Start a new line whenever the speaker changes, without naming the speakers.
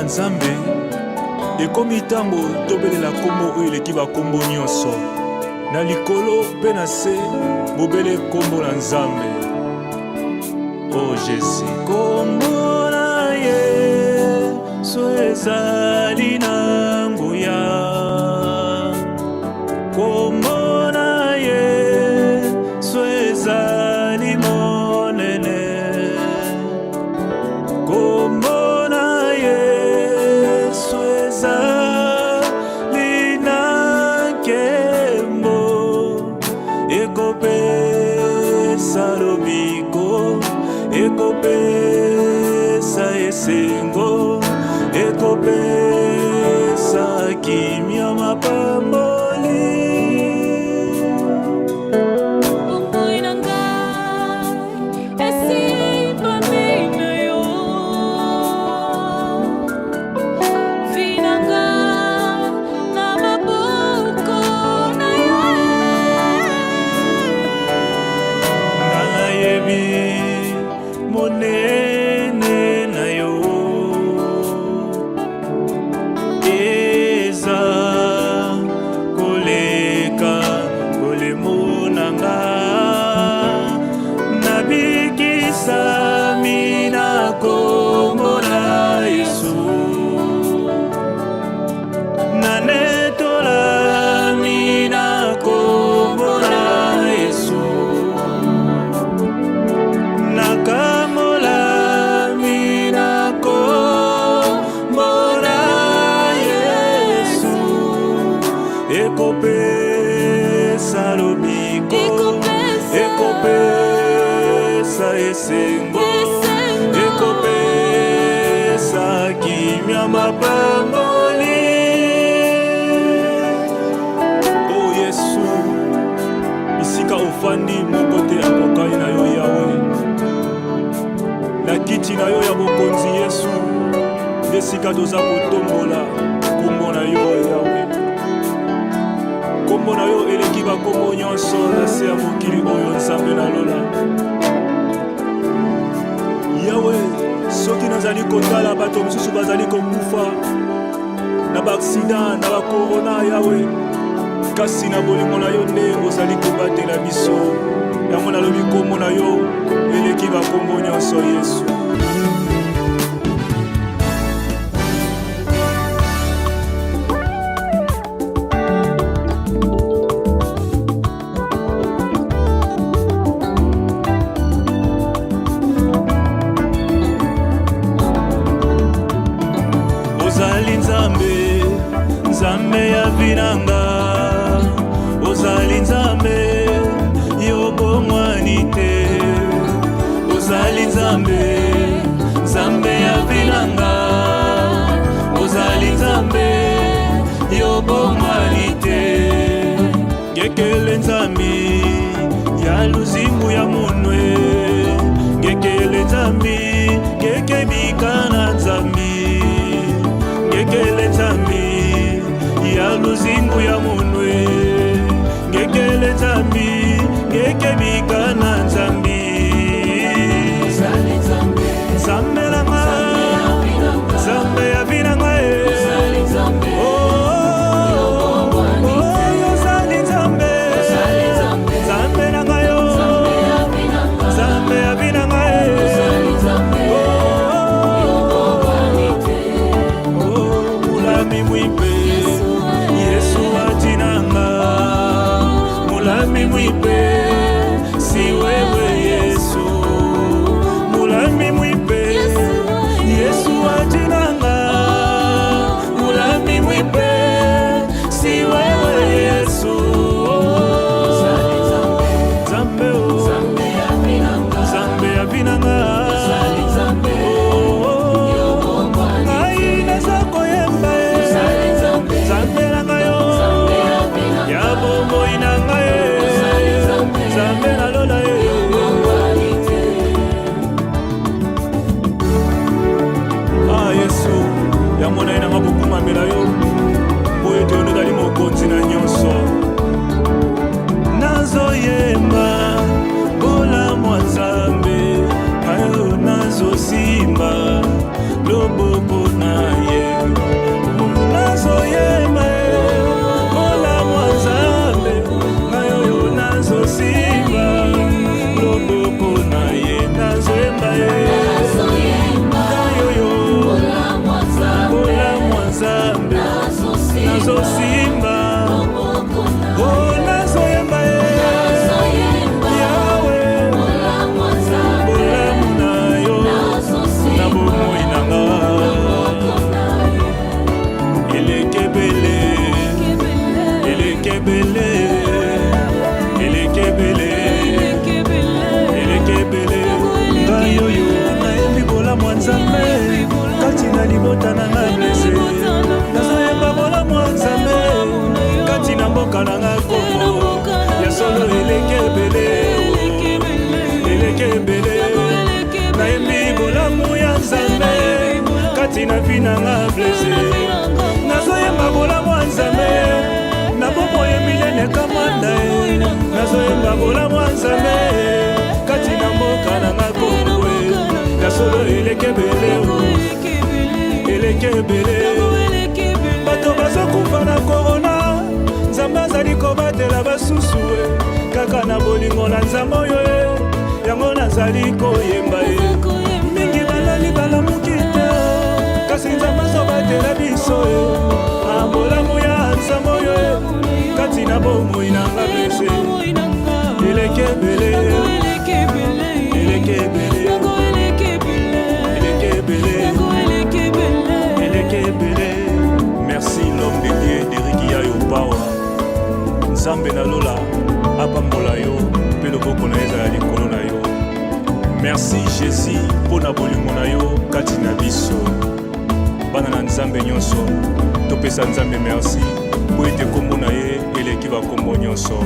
Nzambe ekomi ntango tobelela kombo oyo eleki bakombo nyonso na likolo mpe na se bobele kombo na Nzambe. O Jésus, kombo na Yesu ezali na nguya, kombo na Yesu ezali monene, kombo na Yesu ezali na nkembo, ekopesa lobiko, ekopesa esengo, ekopesa kimia mapamboli. Monene na yo eza koleka kolemo nanga, nabikisa mina kombo na Yesu, nanetola mina kombo na Yesu, ekopesa lobiko, ekopesa esengo, ekopesa kimia mapamboli. O Yesu, bisika ofandi moko te akokai na yo Yawe, na kiti na yo ya bokonzi Yesu, nde sika toza kotombola kombo na yo Yawe. Kombo na yo eleki bakombo nyonso na se ya mokili oyo Nzambe nalola. Yawe, soki nazali kotala bato mosusu bazali kokufa na baaksida na bakorona Yawe, kasi na bolingo na yo nde ozali kobatela biso. Yango nalobi kombo na yo eleki bakombo nyonso Yesu. Ozali Nzambe, Nzambe ya vinanga, ozali Nzambe yo bomwani te, ozali Nzambe, Nzambe ya vinanga, ozali Nzambe yo bomwani te. Ngekele Nzambi ya luzingu ya munwe, ngekele Nzambi ngeke bikana Nzambi, ngekele Nzambi ya luzingu ya munwe, ngekele Nzambi ngeke bikana Nzambi. Nzambe langa, Nzambe ya binanga, mulami mwipe, si wewe Yesu, mulami mwipe, Yesu ajinanga, mulami mwipe, si wewe Yesu. Nzambe o, Nzambe ya binanga, aina zako yemba, Nzambe langa yo, ya bombo inanga ye, Nzambe nalola ye. Ah Yesu, yango na ye nanga bokumamela yo, po ete ono ezali mokonzi na nyonso. Nazoyemba bolamwa Nzambe, ayo nazosimba loboko na ye. nazosimba oh nazoyemba yawe bolamu na yo na bomoi nanga elekebele elekebele elekebele elekebele ngai oyo nayembi bolamu ya Nzambe kati na libota nanga blese nazoyemba bolamu ya Nzambe kati na mboka nanga Kongo ya solo elekebele elekebele nayembi bolamu ya Nzambe kati na vi nanga blese nazoyemba bolamu ya Nzambe na bomoi eminene kamanda nazoyemba bolamu ya Nzambe kati na mboka nanga Kongo ya solo elekebele elekebele bato bazokufa na korona Nzambe azali kobatela basusu kaka na bolingo na Nzambe oyo yango nazali koyemba mingi balali balamuki te kasi Nzambe azobatela biso bolamu ya Nzambe oyo kati na bomoi nanga blese elekebele elekebele merci l'homme de Dieu Deriki Yayo Power Nzambe na lola apambola yo mpe loboko na ezala likolo na yo merci Jésus mpo na bolingo na yo kati na biso bana na Nzambe nyonso topesa Nzambe merci po ete kombo na ye eleki bakombo nyonso